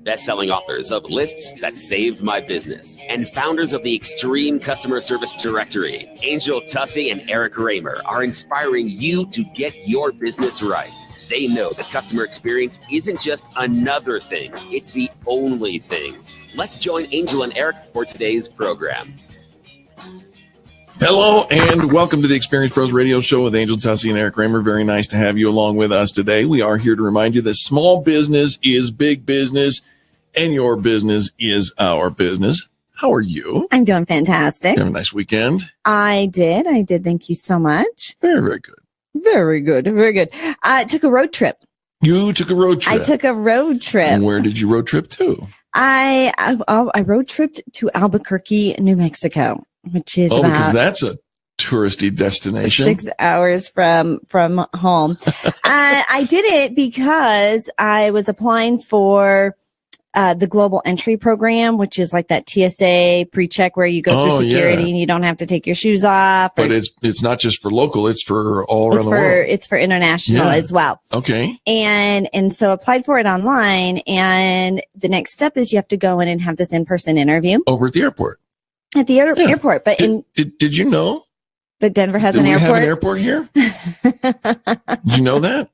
best-selling authors of Lists That Saved My Business and founders of the Extreme Customer Service Directory, Angel Tussey and Eric Raymer are inspiring you to get your business right. They know that customer experience isn't just another thing, it's the only thing. Let's join Angel and Eric for today's program. Hello and welcome to the Experience Pros Radio Show with Angel Tussey and Eric Raymer. Very nice to have you along with us today. We are here to remind you that small business is big business and your business is our business. How are you? I'm doing fantastic. You have a nice weekend? I did. Thank you so much. Very, very good. Very good. Very good. I took a road trip. You took a road trip? I took a road trip. And where did you road trip to? I road tripped to Albuquerque, New Mexico, which is because that's a touristy destination. 6 hours from home. I did it because I was applying for the Global Entry Program, which is like that TSA pre-check where you go through security and you don't have to take your shoes off. But it's not just for local; it's for all around the world. It's for international as well. Okay. And so applied for it online, and the next step is you have to go in and have this in-person interview over at the airport. At the airport, but did you know that Denver has an airport? We have an airport here. Did you know that?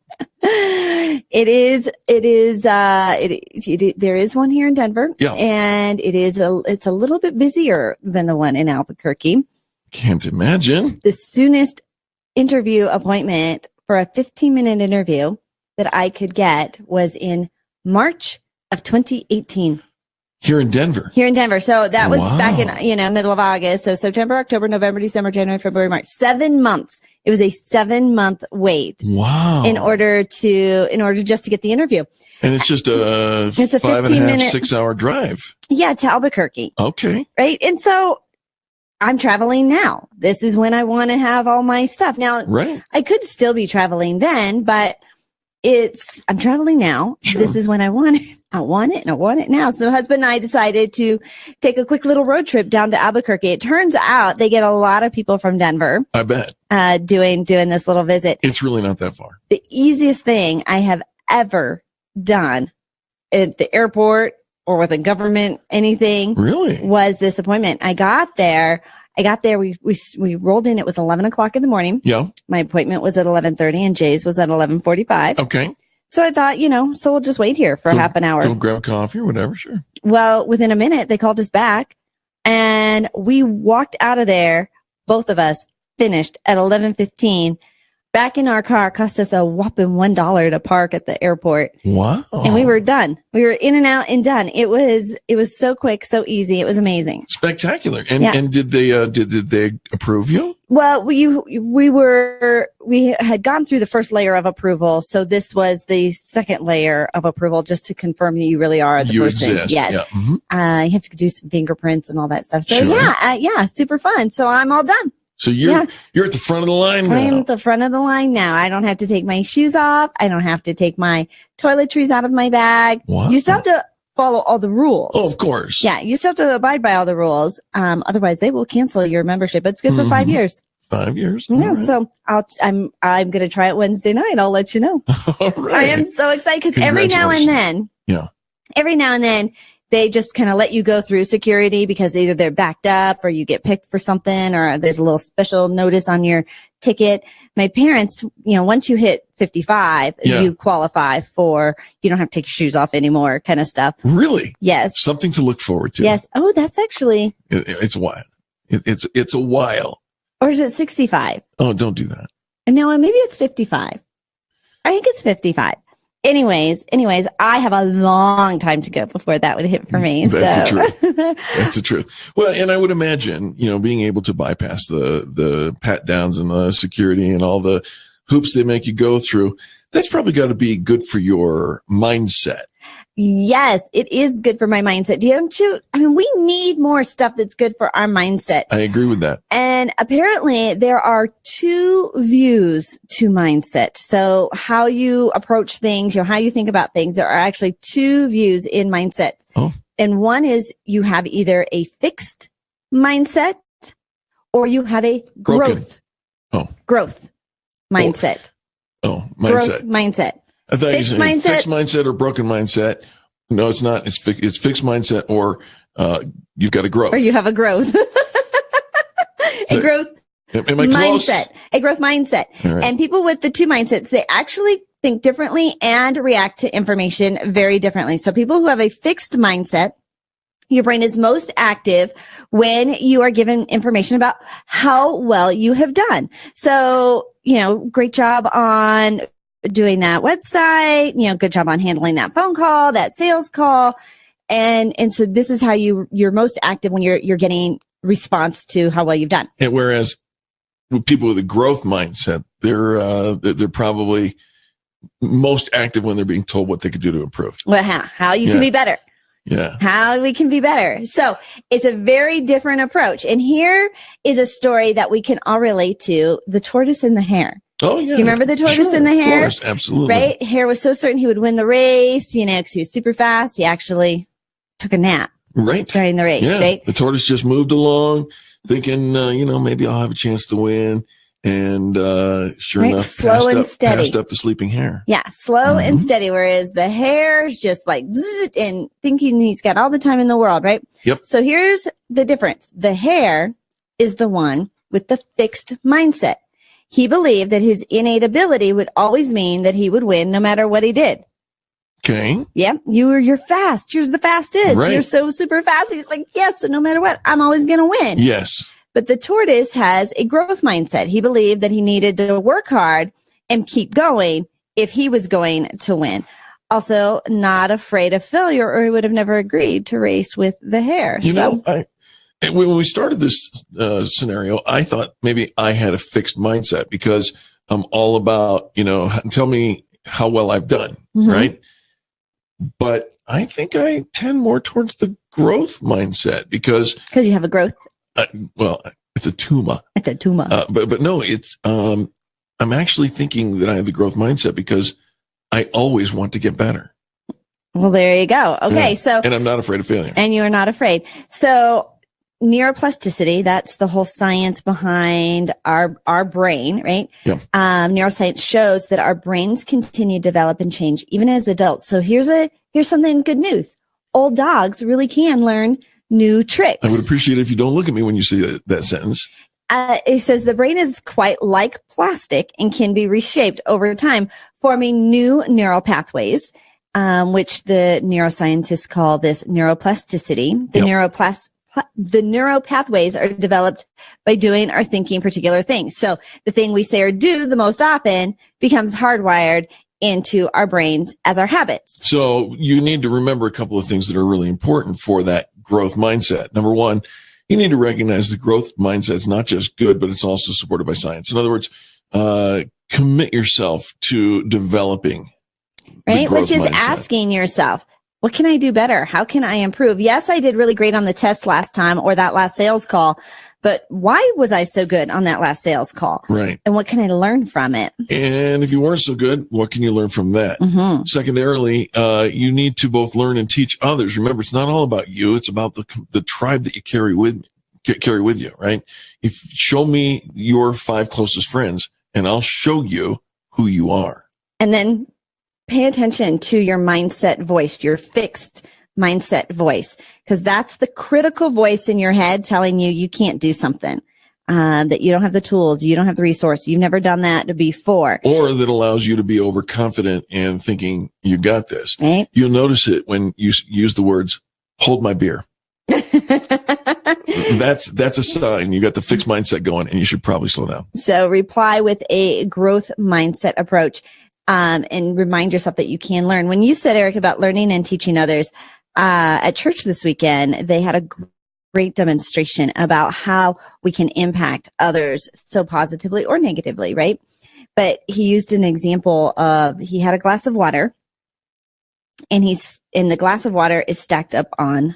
There is one here in Denver, and it's a little bit busier than the one in Albuquerque. Can't imagine. The soonest interview appointment for a 15-minute interview that I could get was in March of 2018. Here in Denver. So that was back in, middle of August. So September, October, November, December, January, February, March, 7 months. It was a 7-month wait. Wow. In order just to get the interview. And it's just a 5.5, 6 hour drive. Yeah. To Albuquerque. Okay. Right. And so I'm traveling now. This is when I want to have all my stuff. Now, I could still be traveling then, but I'm traveling now. Sure. This is when I want it. I want it now. So husband and I decided to take a quick little road trip down to Albuquerque. It turns out they get a lot of people from Denver. I bet. Doing this little visit. It's really not that far. The easiest thing I have ever done at the airport or with a government, anything. Really? Was this appointment. I got there. We rolled in. It was 11 o'clock in the morning. Yeah. My appointment was at 11:30 and Jay's was at 11:45. Okay. So I thought, so we'll just wait here for half an hour. Go grab coffee or whatever. Sure. Well, within a minute, they called us back and we walked out of there. Both of us finished at 11:15. Back in our car, cost us a whopping $1 to park at the airport. Wow. And we were done. We were in and out and done. It was so quick, so easy. It was amazing. Spectacular. And did they approve you? Well, we had gone through the first layer of approval. So this was the second layer of approval just to confirm that you really are the person. Exist. Yes. Yeah. Mm-hmm. You have to do some fingerprints and all that stuff. So sure. Super fun. So I'm all done. So you're at the front of the line now. I'm at the front of the line now. I don't have to take my shoes off. I don't have to take my toiletries out of my bag. Wow. You still have to follow all the rules. Oh, of course. Yeah, you still have to abide by all the rules. Otherwise, they will cancel your membership. It's good for 5 years. 5 years. Yeah. Right. So I'm going to try it Wednesday night. I'll let you know. All right. I am so excited because every now and then, they just kind of let you go through security because either they're backed up or you get picked for something or there's a little special notice on your ticket. My parents, once you hit 55, you qualify for, you don't have to take your shoes off anymore kind of stuff. Really? Yes. Something to look forward to. Yes. Oh, that's actually. It's a while. It's a while. Or is it 65? Oh, don't do that. No, maybe it's 55. I think it's 55. Anyways, I have a long time to go before that would hit for me. That's the truth. That's the truth. Well, and I would imagine, being able to bypass the pat downs and the security and all the hoops they make you go through, that's probably got to be good for your mindset. Yes, it is good for my mindset. Don't you? I mean, we need more stuff that's good for our mindset. I agree with that. And apparently there are 2 views to mindset. So how you approach things, how you think about things, there are actually 2 views in mindset. Oh. And one is you have either a fixed mindset or you have a growth mindset. Oh, mindset. Growth mindset. I thought you said fixed mindset or broken mindset. No, it's not. It's fixed mindset, or you've got a growth. Or you have a growth. A growth mindset. A growth mindset. Right. And people with the two mindsets, they actually think differently and react to information very differently. So people who have a fixed mindset, your brain is most active when you are given information about how well you have done. So, great job on doing that website, good job on handling that phone call, that sales call. And so this is how you're most active when you're getting response to how well you've done. And whereas with people with a growth mindset, they're probably most active when they're being told what they could do to improve. Well, how you can be better. Yeah. How we can be better. So it's a very different approach. And here is a story that we can all relate to: the tortoise and the hare. Oh, yeah. You remember the tortoise and the hare? Of course, absolutely. Right? Hare was so certain he would win the race, because he was super fast. He actually took a nap. Right. During the race, right? The tortoise just moved along thinking, maybe I'll have a chance to win. And sure enough, slow and steady. Passed up the sleeping hare. Yeah, slow and steady, whereas the hare's just like bzzz, and thinking he's got all the time in the world, right? Yep. So here's the difference. The hare is the one with the fixed mindset. He believed that his innate ability would always mean that he would win no matter what he did. Okay. Yeah, you're fast. You're the fastest. Right. You're so super fast. He's like, yes, so no matter what, I'm always going to win. Yes. But the tortoise has a growth mindset. He believed that he needed to work hard and keep going if he was going to win. Also, not afraid of failure, or he would have never agreed to race with the hare. When we started this scenario, I thought maybe I had a fixed mindset because I'm all about, tell me how well I've done, right? But I think I tend more towards the growth mindset because you have a growth. It's a tuma. It's a tuma. But no, it's I'm actually thinking that I have the growth mindset because I always want to get better. Well, there you go. Okay, and I'm not afraid of failure. And you're not afraid. So neuroplasticity, that's the whole science behind our brain, right? Yeah. Neuroscience shows that our brains continue to develop and change even as adults. So here's something good news. Old dogs really can learn new tricks. I would appreciate it if you don't look at me when you say that sentence. It says the brain is quite like plastic and can be reshaped over time, forming new neural pathways, which the neuroscientists call this neuroplasticity. The neural pathways are developed by doing or thinking particular things. So the thing we say or do the most often becomes hardwired into our brains as our habits. So you need to remember a couple of things that are really important for that growth mindset. Number one, you need to recognize the growth mindset is not just good, but it's also supported by science. In other words, commit yourself to developing. Right. Which is asking yourself, what can I do better? How can I improve? Yes, I did really great on the test last time or that last sales call, but why was I so good on that last sales call? Right. And what can I learn from it? And if you weren't so good, what can you learn from that? Secondarily, you need to both learn and teach others. Remember, it's not all about you. It's about the tribe that you carry with you, right? Show me your 5 closest friends and I'll show you who you are. And then pay attention to your mindset voice, your fixed mindset voice, because that's the critical voice in your head telling you you can't do something, that you don't have the tools, you don't have the resource, you've never done that before. Or that allows you to be overconfident and thinking you got this. Right? You'll notice it when you use the words, hold my beer. That's a sign you got the fixed mindset going and you should probably slow down. So reply with a growth mindset approach. And remind yourself that you can learn. When you said, Eric, about learning and teaching others, at church this weekend, they had a great demonstration about how we can impact others so positively or negatively, right? But he used an example of, he had a glass of water and the glass of water is stacked up on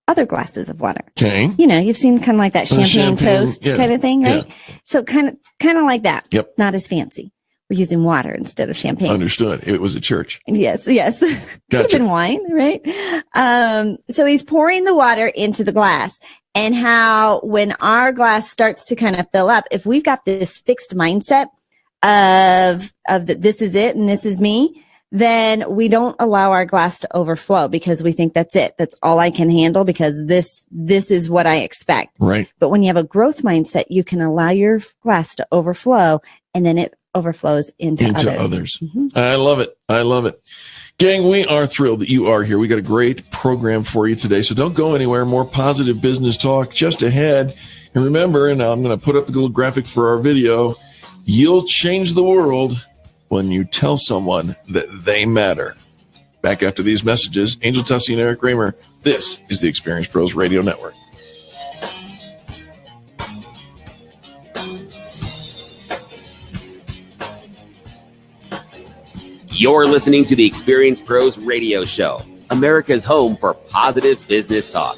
other glasses of water. Okay. You've seen kind of like that champagne toast kind of thing, right? Yeah. So kind of like that. Yep. Not as fancy. We're using water instead of champagne. Understood. It was a church. Yes. Gotcha. Could have been wine, right? So he's pouring the water into the glass, and how when our glass starts to kind of fill up, if we've got this fixed mindset of this is it and this is me, then we don't allow our glass to overflow because we think that's it. That's all I can handle because this is what I expect. Right. But when you have a growth mindset, you can allow your glass to overflow, and then it overflows into others. Mm-hmm. I love it. I love it. Gang, we are thrilled that you are here. We got a great program for you today, so don't go anywhere. More positive business talk just ahead. And remember, and I'm going to put up the little graphic for our video, you'll change the world when you tell someone that they matter. Back after these messages, Angel Tussey and Eric Raymer. This is the Experience Pros Radio Network. You're listening to the Experience Pros Radio Show, America's home for positive business talk.